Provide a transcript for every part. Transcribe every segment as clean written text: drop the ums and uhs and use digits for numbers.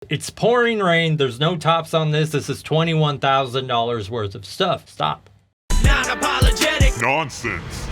It's pouring rain. There's no tops on this. This is $21,000 worth of stuff. Stop. Non-apologetic Nonsense.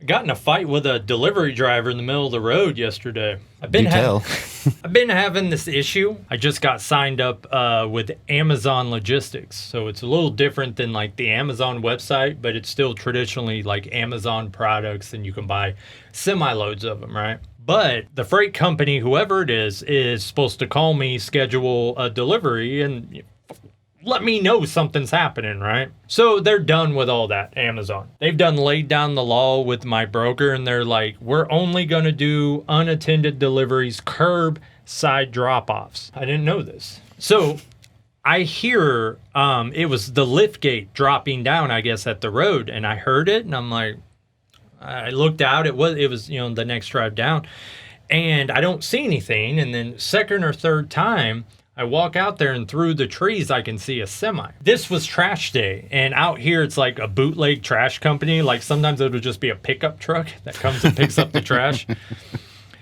I got in a fight with a delivery driver in the middle of the road yesterday. I've been having this issue. I just got signed up with Amazon Logistics. So it's a little different than like the Amazon website, but it's still traditionally like Amazon products and you can buy semi-loads of them, right? But the freight company, whoever it is supposed to call me, schedule a delivery, and let me know something's happening, right? So they're done with all that, Amazon. They've laid down the law with my broker, and they're like, we're only going to do unattended deliveries, curbside drop-offs. I didn't know this. So I hear it was the lift gate dropping down, I guess, at the road, and I heard it, and I'm like, I looked out. It was the next drive down, and I don't see anything. And then second or third time, I walk out there, and through the trees, I can see a semi. This was trash day, and out here, it's like a bootleg trash company. Like sometimes it'll just be a pickup truck that comes and picks up the trash.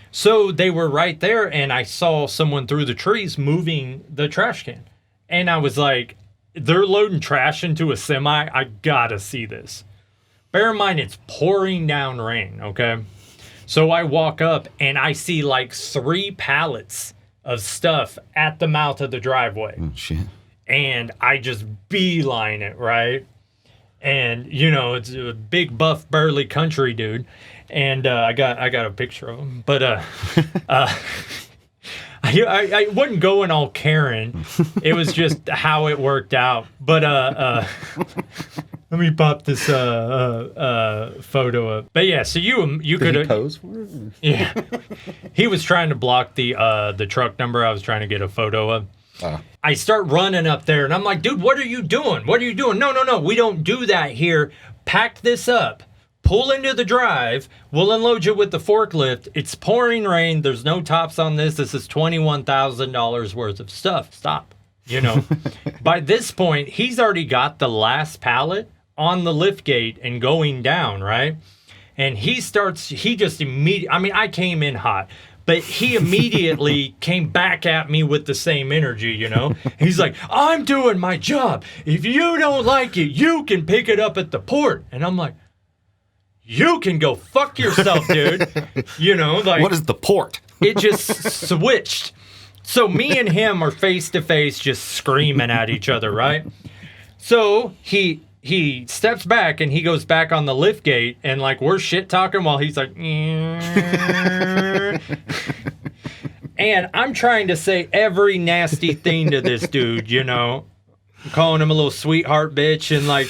So they were right there, and I saw someone through the trees moving the trash can. And I was like, they're loading trash into a semi. I gotta see this. Bear in mind, it's pouring down rain, okay? So I walk up, and I see like 3 pallets of stuff at the mouth of the driveway. Oh, shit. And I just beeline it, right? And, it's a big, buff, burly country dude. And I got a picture of him. But I wasn't going all Karen. It was just how it worked out. But let me pop this photo up. But yeah, so you could Did he pose for it? Yeah. He was trying to block the truck number I was trying to get a photo of. I start running up there, and I'm like, dude, what are you doing? What are you doing? No, we don't do that here. Pack this up. Pull into the drive. We'll unload you with the forklift. It's pouring rain. There's no tops on this. This is $21,000 worth of stuff. Stop. By this point, he's already got the last pallet on the lift gate and going down, right? And I came in hot, but he immediately came back at me with the same energy, He's like, I'm doing my job. If you don't like it, you can pick it up at the port. And I'm like, you can go fuck yourself, dude. What is the port? It just switched. So me and him are face to face just screaming at each other, right? So he steps back and he goes back on the lift gate and like we're shit talking while he's like and I'm trying to say every nasty thing to this dude, calling him a little sweetheart bitch, and like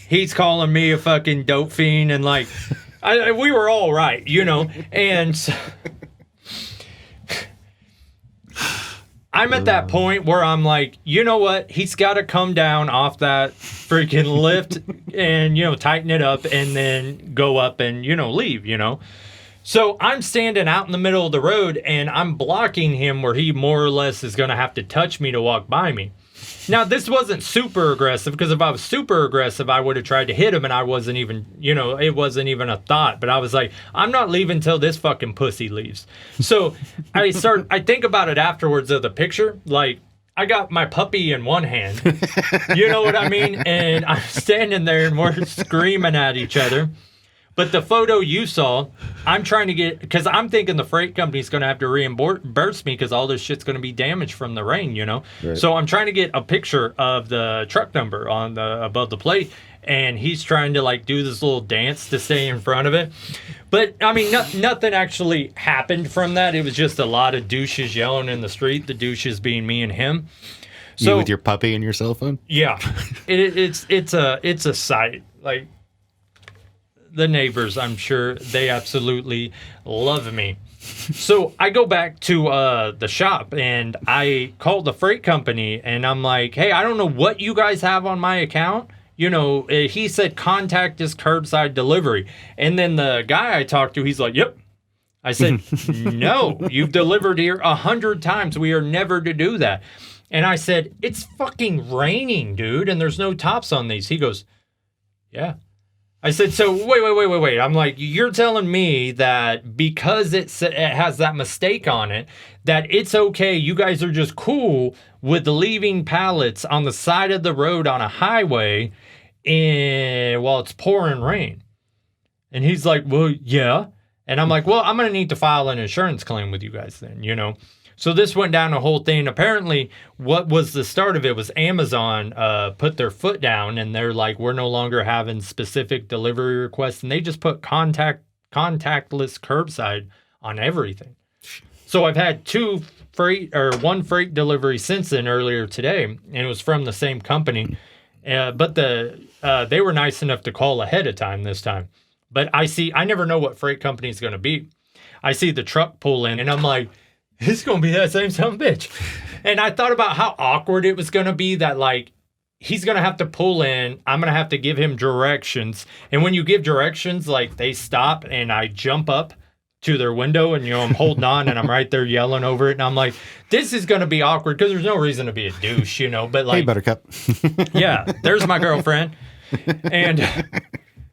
he's calling me a fucking dope fiend, and like we were all right, and so, I'm at that point where I'm like, you know what? He's got to come down off that freaking lift and, tighten it up and then go up and, leave, So I'm standing out in the middle of the road and I'm blocking him where he more or less is going to have to touch me to walk by me. Now, this wasn't super aggressive, because if I was super aggressive, I would have tried to hit him, and I wasn't even, it wasn't even a thought. But I was like, I'm not leaving till this fucking pussy leaves. So I think about it afterwards of the picture. Like, I got my puppy in one hand. You know what I mean? And I'm standing there, and we're screaming at each other. But the photo you saw, I'm trying to get, because I'm thinking the freight company's going to have to reimburse me because all this shit's going to be damaged from the rain, Right. So I'm trying to get a picture of the truck number on above the plate, and he's trying to like do this little dance to stay in front of it. But I mean, nothing actually happened from that. It was just a lot of douches yelling in the street. The douches being me and him. So you with your puppy and your cell phone? Yeah, it's a sight. Like, the neighbors, I'm sure they absolutely love me. So I go back to the shop and I call the freight company and I'm like, hey, I don't know what you guys have on my account. He said contact is curbside delivery. And then the guy I talked to, he's like, yep. I said, no, you've delivered here 100 times. We are never to do that. And I said, it's fucking raining, dude, and there's no tops on these. He goes, yeah. I said, so wait. I'm like, you're telling me that because it has that mistake on it, that it's okay. You guys are just cool with leaving pallets on the side of the road on a highway while it's pouring rain. And he's like, well, yeah. And I'm like, well, I'm going to need to file an insurance claim with you guys then, you know. So this went down a whole thing. Apparently, what was the start of it was Amazon put their foot down, and they're like, we're no longer having specific delivery requests, and they just put contactless curbside on everything. So I've had one freight delivery since then earlier today, and it was from the same company, but they were nice enough to call ahead of time this time. But I never know what freight company is going to be. I see the truck pull in, and I'm like, it's going to be that same son of a bitch. And I thought about how awkward it was going to be that, like, he's going to have to pull in. I'm going to have to give him directions. And when you give directions, like, they stop and I jump up to their window and, you know, I'm holding on and I'm right there yelling over it. And I'm like, this is going to be awkward because there's no reason to be a douche, you know. But, like, hey, Buttercup. Yeah, there's my girlfriend. And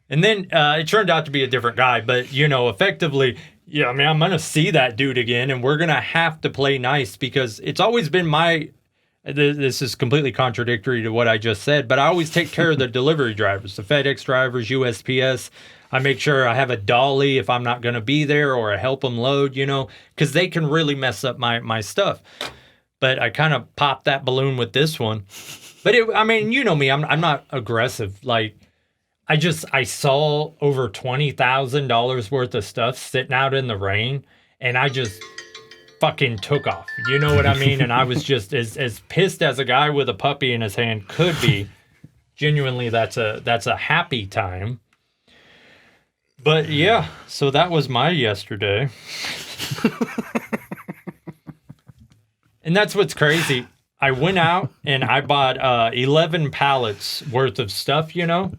then it turned out to be a different guy. But, you know, effectively, yeah, I mean, I'm going to see that dude again, and we're going to have to play nice because it's always been this is completely contradictory to what I just said, but I always take care of the delivery drivers, the FedEx drivers, USPS. I make sure I have a dolly if I'm not going to be there, or I help them load, you know, because they can really mess up my stuff. But I kind of popped that balloon with this one. But I mean, you know me, I'm not aggressive. Like, I saw over $20,000 worth of stuff sitting out in the rain, and I just fucking took off. You know what I mean? And I was just as pissed as a guy with a puppy in his hand could be. Genuinely, that's a happy time. But yeah, so that was my yesterday. And that's what's crazy. I went out and I bought 11 pallets worth of stuff, you know,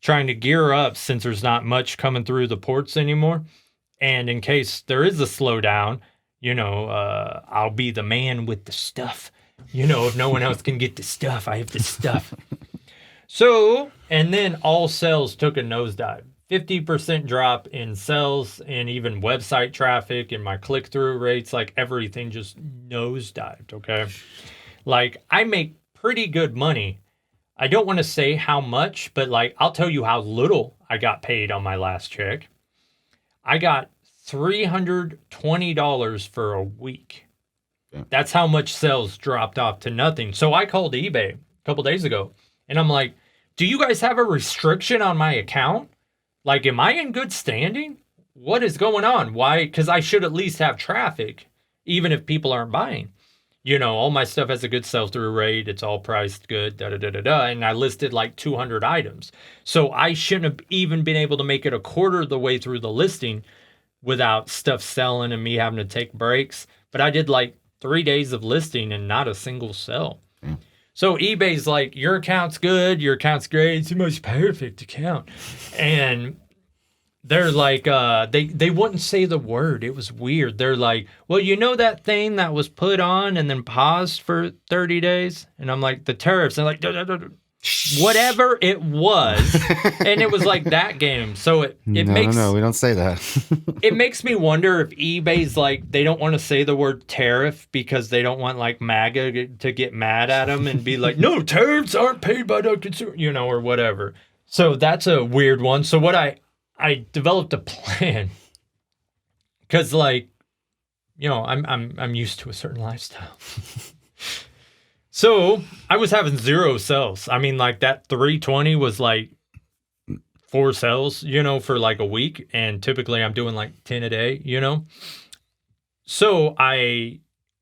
trying to gear up since there's not much coming through the ports anymore. And in case there is a slowdown, you know, I'll be the man with the stuff. You know, if no one else can get the stuff, I have the stuff. So, and then all sales took a nosedive. 50% drop in sales and even website traffic and my click-through rates, like everything just nosedived, okay? Like, I make pretty good money. I don't want to say how much, but like, I'll tell you how little I got paid on my last check. I got $320 for a week. Yeah. That's how much sales dropped off to nothing. So I called eBay a couple days ago and I'm like, do you guys have a restriction on my account? Like, am I in good standing? What is going on? Why? Because I should at least have traffic, even if people aren't buying. You know, all my stuff has a good sell-through rate. It's all priced good, da-da-da-da-da. And I listed like 200 items. So I shouldn't have even been able to make it a quarter of the way through the listing without stuff selling and me having to take breaks. But I did like 3 days of listing and not a single sell. Mm. So eBay's like, your account's good, your account's great, it's the most perfect account. And they're like, they wouldn't say the word. It was weird. They're like, well, you know that thing that was put on and then paused for 30 days? And I'm like, the tariffs. And they're like, whatever it was. And it was like that game. So it makes... No, we don't say that. It makes me wonder if eBay's like, they don't want to say the word tariff because they don't want like MAGA to get mad at them and be like, no, tariffs aren't paid by the consumer, you know, or whatever. So that's a weird one. So what I developed a plan because, like, you know, I'm used to a certain lifestyle. So I was having 0 sales. I mean, like that 320 was like 4 sales, you know, for like a week. And typically I'm doing like 10 a day, you know. So I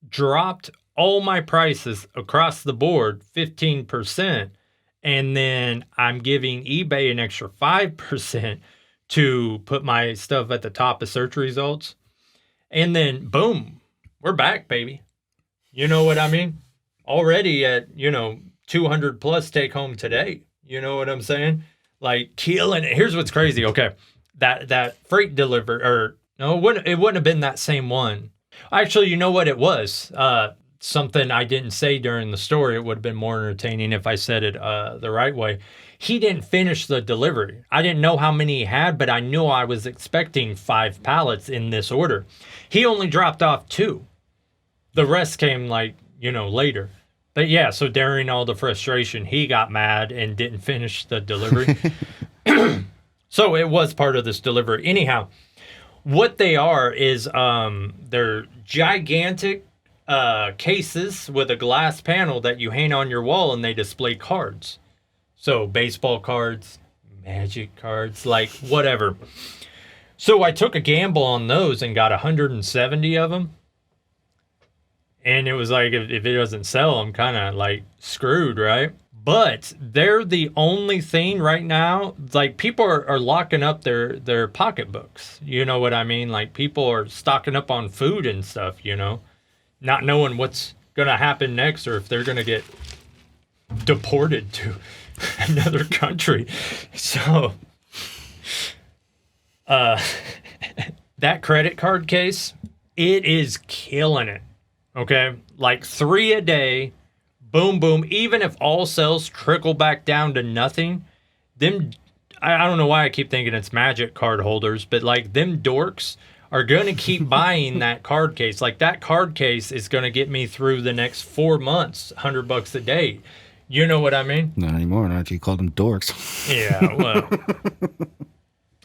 dropped all my prices across the board 15%. And then I'm giving eBay an extra 5% to put my stuff at the top of search results. And then, boom, we're back, baby. You know what I mean? Already at, you know, 200 plus take home today. You know what I'm saying? Like, killing it. Here's what's crazy. Okay, that freight delivery, or no, it wouldn't have been that same one. Actually, you know what it was? something I didn't say during the story. It would have been more entertaining if I said it the right way. He didn't finish the delivery. I didn't know how many he had, but I knew I was expecting 5 pallets in this order. He only dropped off 2. The rest came later. But yeah, so during all the frustration, he got mad and didn't finish the delivery. So it was part of this delivery. Anyhow, what they are is they're gigantic cases with a glass panel that you hang on your wall, and they display cards. So baseball cards, magic cards, like whatever. So I took a gamble on those and got 170 of them. And it was like, if it doesn't sell, I'm kind of like screwed, right? But they're the only thing right now. Like, people are locking up their pocketbooks. You know what I mean? Like, people are stocking up on food and stuff, not knowing what's going to happen next, or if they're going to get deported to another country. So that credit card case, it is killing it. Okay, like 3 a day, boom, boom. Even if all sales trickle back down to nothing, I don't know why I keep thinking it's magic card holders, but like them dorks are going to keep buying that card case. Like, that card case is going to get me through the next 4 months, $100 a day. You know what I mean? Not anymore. Not if you call them dorks. Yeah, well,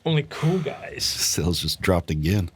only cool guys. Sales just dropped again.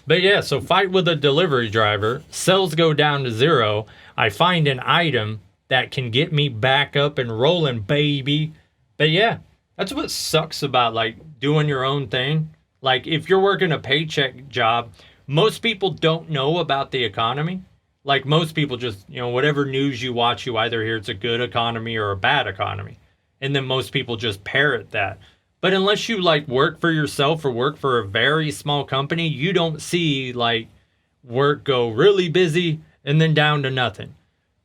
But yeah, so fight with a delivery driver, sales go down to 0. I find an item that can get me back up and rolling, baby. But yeah, that's what sucks about like doing your own thing. Like, if you're working a paycheck job, most people don't know about the economy. Like, most people just, whatever news you watch, you either hear it's a good economy or a bad economy. And then most people just parrot that. But unless you like work for yourself or work for a very small company, you don't see like work go really busy and then down to nothing.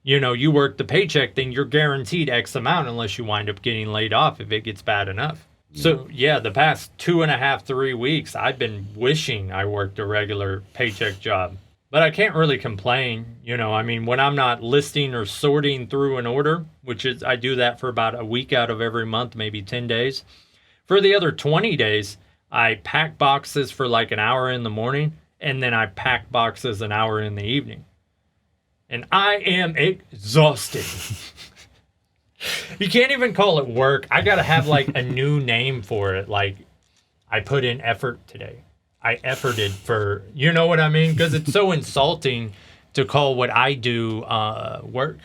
You work the paycheck thing, you're guaranteed X amount unless you wind up getting laid off if it gets bad enough. Yeah. So yeah, the past 2.5, 3 weeks, I've been wishing I worked a regular paycheck job. But I can't really complain. When I'm not listing or sorting through an order, which is, I do that for about a week out of every month, maybe 10 days. For the other 20 days, I pack boxes for like an hour in the morning, and then I pack boxes an hour in the evening. And I am exhausted. You can't even call it work. I got to have like a new name for it. Like, I put in effort today. I efforted for, you know what I mean? Because it's so insulting to call what I do work.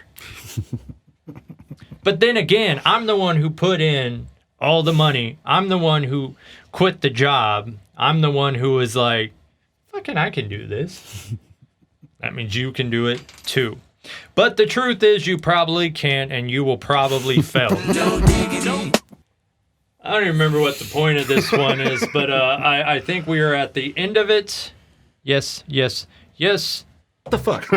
But then again, I'm the one who put in all the money. I'm the one who quit the job. I'm the one who was like, fucking, I can do this. That means you can do it too. But the truth is, you probably can't, and you will probably fail. I don't even remember what the point of this one is, but I think we are at the end of it. Yes, yes, yes. What the fuck?